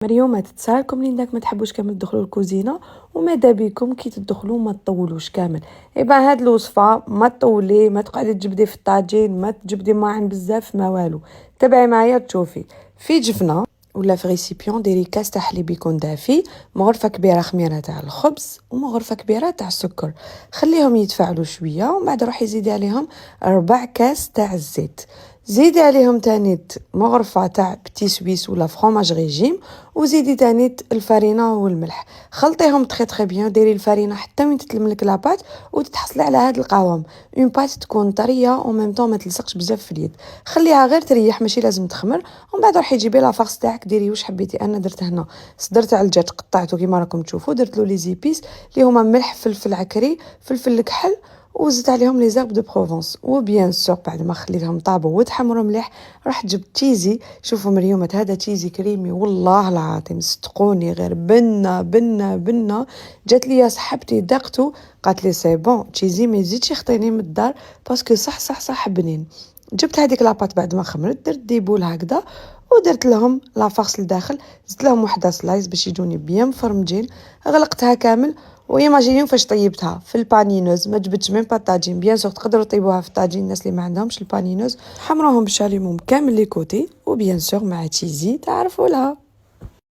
مريومات تسالكم لين داك ما تحبوش كامل تدخلوا الكوزينه وماذا بكم كي تدخلوا ما تطولوش كامل. ايبا هاد الوصفه ما تطولي، ما تقعدي تجبدي في الطاجين، ما تجبدي ماعن بزاف، ما والو. تبعي معايا تشوفي في جفنه ولا في ريسيبيون ديري كاس تاع حليب يكون دافي، مغرفه كبيره خميره تاع الخبز ومغرفه كبيره تاع السكر. خليهم يتفاعلوا شويه ومن بعد روحي زيدي عليهم 4 كاس تاع الزيت. زيدي عليهم تانيت مغرفه تاع بتي سويس ولا فرomاج ريجيم، وزيدي تانيت الفرينه والملح. خلطيهم تري بيان، ديري الفرينه حتى وين تتلملك لاباط وتتحصلي على هاد القوام، اون بات تكون طريه او ميم طون ما تلصقش بزاف في اليد. خليها غير تريح، ماشي لازم تخمر. ومن بعد روحي جيبي لافارس تاعك ديري واش حبيتي. انا درت هنا صدر تاع الدجاج قطعته كيما راكم تشوفوا، درت له لي زيبيس اللي هما ملح، فلفل عكري، فلفل الكحل، وزدت عليهم لي زيرب دو بروفونس. وبيان سور بعد ما خليتهم طابوا وتحمروا مليح رحت جبت تشيزي. شوفوا مريومات هذا تشيزي كريمي والله العظيم صدقوني غير بنه بنه بنه. جات لي صاحبتي دقته قالت لي سي بون تشيزي ما يزيدش يخطيني من الدار باسكو صح بنين. جبت هذيك لاباط بعد ما خمرت، درت ديبول هكذا ودرت لهم لافارس لداخل، زدت لهم وحده سلايس باش يجوني بيان مفرمجين. غلقتها كامل ويماجينيو فاش طيبتها في البانينوز، ما جبتش ميم با طاجين. بيان سور تقدروا طيبوها في الطاجين الناس اللي ما عندهمش البانينوز، حمروهم بالشاليمون كامل لي كوتي وبيان سور مع تشيزي تعرفوا لها.